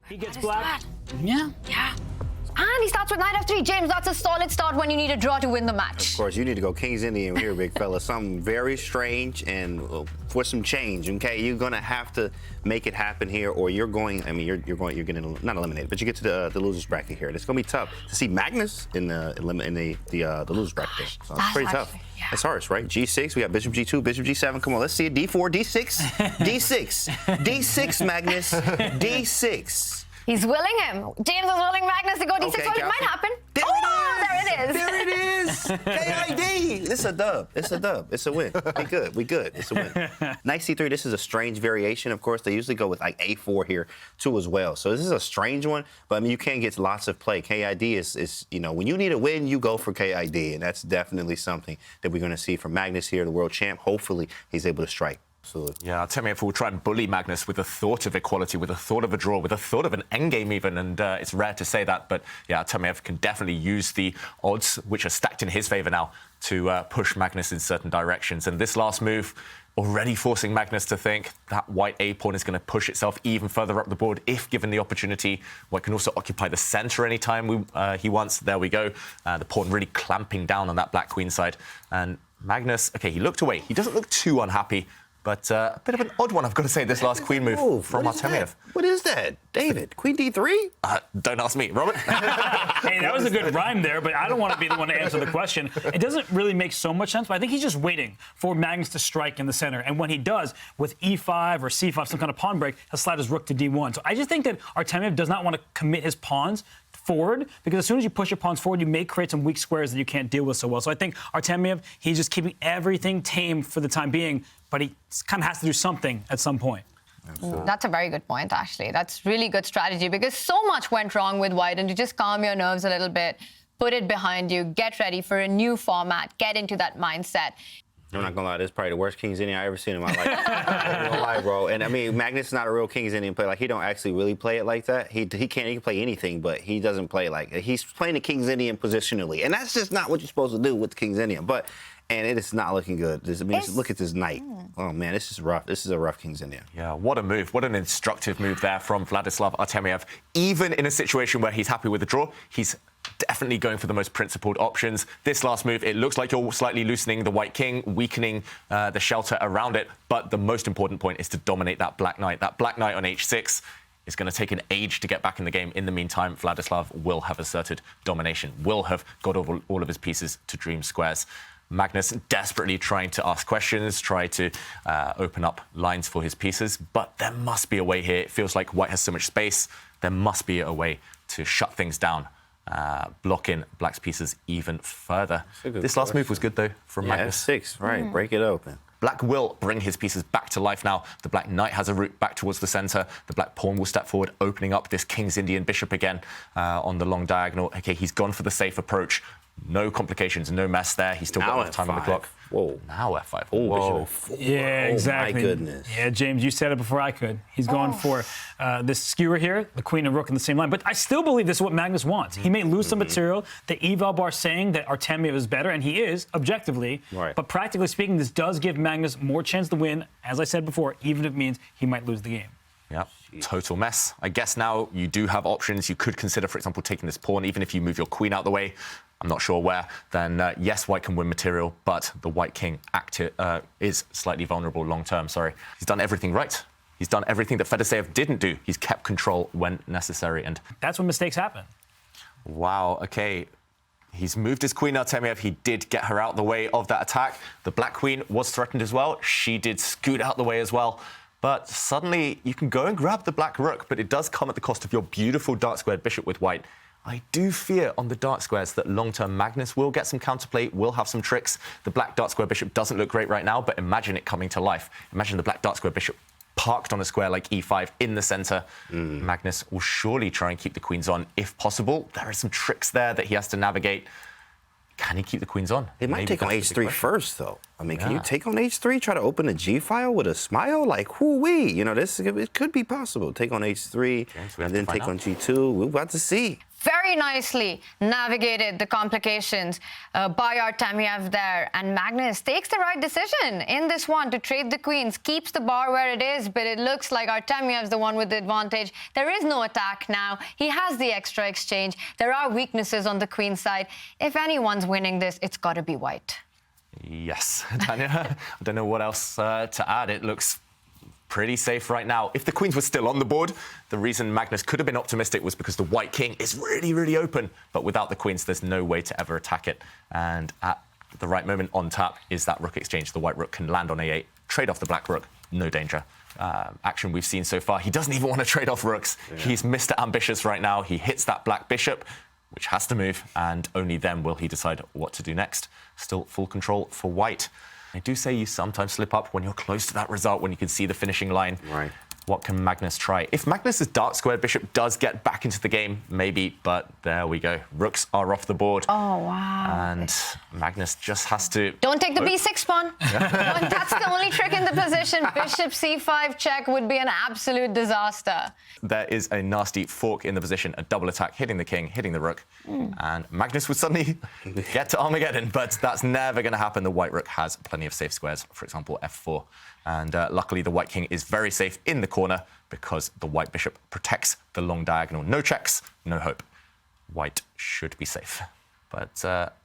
He gets black. Yeah. And he starts with knight f3. James, that's a solid start when you need a draw to win the match. Of course, you need to go King's Indian here, big fella. Something very strange and for some change, okay? You're going to have to make it happen here or you're going, I mean, you're getting, not eliminated, but you get to the loser's bracket here. And it's going to be tough to see Magnus in the loser's bracket. So it's pretty tough. Yeah. It's harsh, right? G6, we got Bishop G2, Bishop G7. Come on, let's see it. D4, D6, D6, D6, Magnus, D6. He's willing him. James is willing Magnus to go d6. Okay, Well, it might happen. There it is. There it is. There it is. KID. It's a dub. It's a dub. It's a win. We good. We good. It's a win. Knight C3. This is a strange variation. Of course, they usually go with like A4 here too as well. So this is a strange one, but I mean you can get lots of play. KID is you know when you need a win, you go for KID, and that's definitely something that we're going to see from Magnus here, the world champ. Hopefully, he's able to strike. Absolutely. Yeah, Artemiev will try and bully Magnus with the thought of equality, with the thought of a draw, with the thought of an endgame even, and it's rare to say that, but yeah, Artemiev can definitely use the odds, which are stacked in his favour now, to push Magnus in certain directions. And this last move already forcing Magnus to think that white A-pawn is going to push itself even further up the board if given the opportunity. White can also occupy the centre anytime he wants. There we go. The pawn really clamping down on that black queen side. And Magnus, OK, he looked away. He doesn't look too unhappy. But a bit of an odd one, I've got to say, this last queen move from Artemiev. What is that? David, queen D3? Don't ask me. Robert? Hey, that was a good rhyme there, but I don't want to be the one to answer the question. It doesn't really make so much sense, but I think he's just waiting for Magnus to strike in the center. And when he does, with E5 or C5, some kind of pawn break, he'll slide his rook to D1. So I just think that Artemiev does not want to commit his pawns forward, because as soon as you push your pawns forward, you may create some weak squares that you can't deal with so well. So I think Artemiev, he's just keeping everything tame for the time being, but he kind of has to do something at some point. Absolutely. That's a very good point, actually. That's really good strategy because so much went wrong with white, and to just calm your nerves a little bit, put it behind you, get ready for a new format, get into that mindset. I'm not gonna lie, this is probably the worst King's Indian I've ever seen in my life. I'm gonna lie, bro. And I mean, Magnus is not a real King's Indian player. Like, he don't actually really play it like that. He can play anything, but he doesn't play like it. He's playing the King's Indian positionally, and that's just not what you're supposed to do with the King's Indian. And it is not looking good. Look at this knight. Oh man, this is rough. This is a rough King's Indian. Yeah, what a move. What an instructive move there from Vladislav Artemiev. Even in a situation where he's happy with the draw, he's definitely going for the most principled options. This last move, it looks like you're slightly loosening the white king, weakening the shelter around it. But the most important point is to dominate that black knight. That black knight on H6 is going to take an age to get back in the game. In the meantime, Vladislav will have asserted domination, will have got all of his pieces to dream squares. Magnus desperately trying to ask questions, try to open up lines for his pieces, but there must be a way here. It feels like white has so much space. There must be a way to shut things down, block in black's pieces even further. This last move was good, though, from Magnus. F6, right, break it open. Black will bring his pieces back to life now. The black knight has a route back towards the centre. The black pawn will step forward, opening up this King's Indian bishop again on the long diagonal. OK, he's gone for the safe approach. No complications, no mess there. He's still got enough time on the clock. Whoa. Now F5. Whoa. Yeah, exactly. Oh, my goodness. Yeah, James, you said it before I could. He's going for this skewer here, the queen and rook in the same line. But I still believe this is what Magnus wants. He may lose some material. The eval bar saying that Artemiev is better, and he is, objectively. Right. But practically speaking, this does give Magnus more chance to win, as I said before, even if it means he might lose the game. Yeah, total mess. I guess now you do have options. You could consider, for example, taking this pawn, even if you move your queen out the way. I'm not sure where, then yes, white can win material, but the white king is slightly vulnerable long-term, sorry. He's done everything right. He's done everything that Fedoseev didn't do. He's kept control when necessary. And that's when mistakes happen. Wow, OK. He's moved his queen, Artemiev. He did get her out the way of that attack. The black queen was threatened as well. She did scoot out the way as well. But suddenly, you can go and grab the black rook, but it does come at the cost of your beautiful dark-squared bishop with white. I do fear on the dark squares that long-term Magnus will get some counterplay, will have some tricks. The black dark square bishop doesn't look great right now, but imagine it coming to life. Imagine the black dark square bishop parked on a square like E5 in the centre. Magnus will surely try and keep the queens on if possible. There are some tricks there that he has to navigate. Can he keep the queens on? They might take on H3 first, though. I mean, can you take on H3, try to open a G file with a smile? Like, whoo-wee. You know, it could be possible. Take on H3, and then take on G2. We're about to see. very nicely navigated the complications by Artemiev there. And Magnus takes the right decision in this one to trade the queens, keeps the bar where it is, but it looks like Artemiev's the one with the advantage. There is no attack now. He has the extra exchange. There are weaknesses on the queen side. If anyone's winning this, it's got to be white. Yes, Tanya, I don't know what else to add. It looks pretty safe right now. If the queens were still on the board, the reason Magnus could have been optimistic was because the white king is really, really open. But without the queens, there's no way to ever attack it. And at the right moment on tap is that rook exchange. The white rook can land on a8, trade off the black rook, no danger. Action we've seen so far, he doesn't even want to trade off rooks. Yeah. He's Mr. Ambitious right now. He hits that black bishop, which has to move, and only then will he decide what to do next. Still full control for white. I do say you sometimes slip up when you're close to that result, when you can see the finishing line. Right. What can Magnus try? If Magnus's dark squared bishop does get back into the game, maybe, but there we go. Rooks are off the board. Oh, wow. And Magnus just has to... Don't take the b6 pawn. That's the only trick in the position. Bishop c5 check would be an absolute disaster. There is a nasty fork in the position, a double attack, hitting the king, hitting the rook. And Magnus would suddenly get to Armageddon, but that's never going to happen. The white rook has plenty of safe squares, for example, f4. And luckily, the white king is very safe in the corner because the white bishop protects the long diagonal. No checks, no hope. White should be safe. But,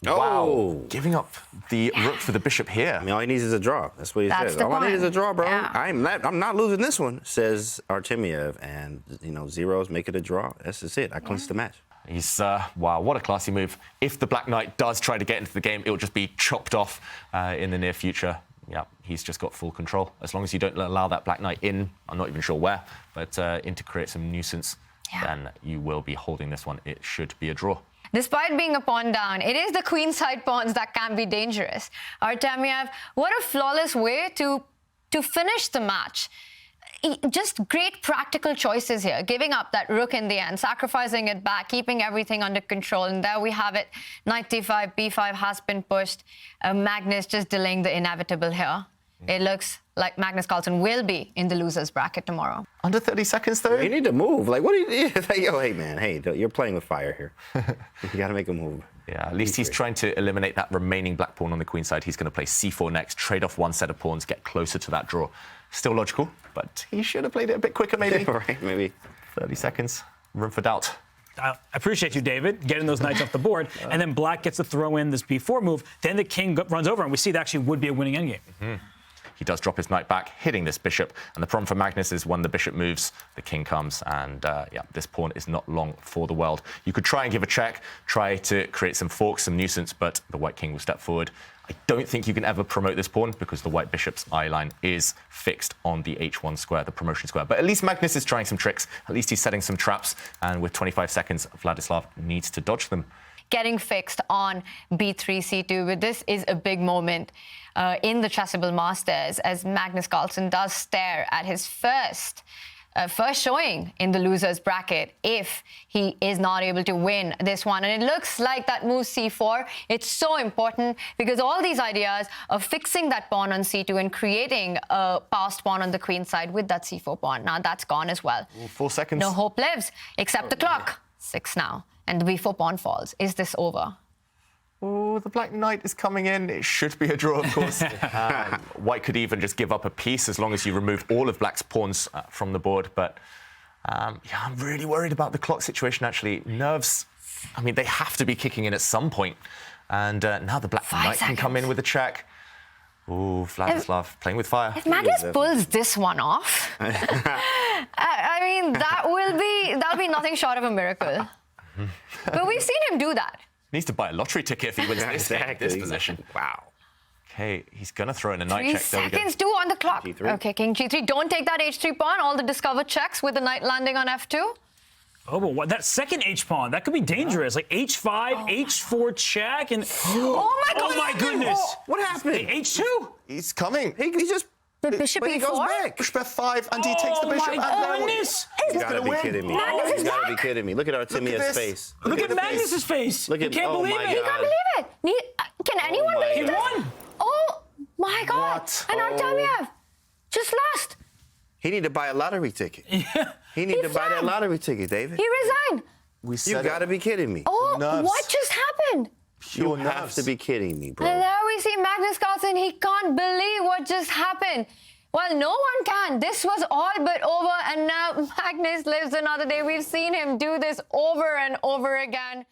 wow, giving up the rook for the bishop here. I mean, all he needs is a draw. That's what he says. All I need is a draw, bro. Yeah. I'm not losing this one, says Artemiev. And, you know, zeros make it a draw. That's just it. I clinched the match. He's, wow, what a classy move. If the black knight does try to get into the game, it will just be chopped off in the near future. Yeah, he's just got full control. As long as you don't allow that black knight in, I'm not even sure where, but in to create some nuisance, then you will be holding this one. It should be a draw. Despite being a pawn down, it is the queenside pawns that can be dangerous. Artemiev, what a flawless way to finish the match. Just great practical choices here, giving up that rook in the end, sacrificing it back, keeping everything under control. And there we have it. Knight d5, b5 has been pushed. Magnus just delaying the inevitable here. It looks like Magnus Carlsen will be in the loser's bracket tomorrow. Under 30 seconds, though? You need to move. Like, what do you... Like, yo, hey, man, hey, you're playing with fire here. You got to make a move. Yeah, at least he's trying to eliminate that remaining black pawn on the queen side. He's going to play c4 next, trade off one set of pawns, get closer to that draw. Still logical, but he should have played it a bit quicker, maybe. Right, maybe. 30 seconds, room for doubt. I appreciate you, David, getting those knights off the board. And then black gets to throw in this b4 move. Then the king runs over, and we see that actually would be a winning endgame. He does drop his knight back, hitting this bishop. And the problem for Magnus is when the bishop moves, the king comes. And yeah, this pawn is not long for the world. You could try and give a check, try to create some forks, some nuisance, but the white king will step forward. I don't think you can ever promote this pawn because the white bishop's eye line is fixed on the h1 square, the promotion square. But at least Magnus is trying some tricks. At least he's setting some traps. And with 25 seconds, Vladislav needs to dodge them. Getting fixed on b3, c2, but this is a big moment in the Chessable Masters as Magnus Carlsen does stare at his first showing in the loser's bracket if he is not able to win this one. And it looks like that move c4, it's so important because all these ideas of fixing that pawn on c2 and creating a passed pawn on the queen side with that c4 pawn, now that's gone as well. 4 seconds. No hope lives, except the clock. 6 now. And the b4 pawn falls. Is this over? Oh, the black knight is coming in. It should be a draw, of course. White could even just give up a piece as long as you remove all of black's pawns from the board. But yeah, I'm really worried about the clock situation, actually. Nerves, I mean, they have to be kicking in at some point. And now the black knight can come in with a check. Ooh, Vladislav playing with fire. If Magnus pulls this one off, I mean, that'll be nothing short of a miracle. But we've seen him do that. Needs to buy a lottery ticket if he wins this position. Wow. Okay, he's going to throw in a knight check. 3 seconds, 2 on the clock. G3. Okay, king g3. Don't take that h3 pawn. All the discovered checks with the knight landing on f2. Oh, but what, that second h-pawn, that could be dangerous. Like h5, h4 check, and... Oh, my God. Oh, my goodness. Oh, what happened? h2? He's coming. He just... The bishop but he goes e4? back. Bishop f5, and he takes the bishop. Oh, my goodness. You gotta be kidding me. Magnus is You gotta be back. kidding me. Look at Artemiev's this. face. Look at Magnus's face. Look You at- can't oh believe my it. He God. can't believe it. Can anyone my believe He this? won. Oh, my God. What? And Artemiev just lost. He need to buy a lottery ticket. Yeah. He need to buy that flagged. lottery ticket, David. He resigned. We You said got to be kidding me. Oh, Nerves. what just happened? You pure have nerves. to be kidding me, bro. And there we see Magnus Carlsen. He can't believe what just happened. Well, no one can. This was all but over, and now Magnus lives another day. We've seen him do this over and over again.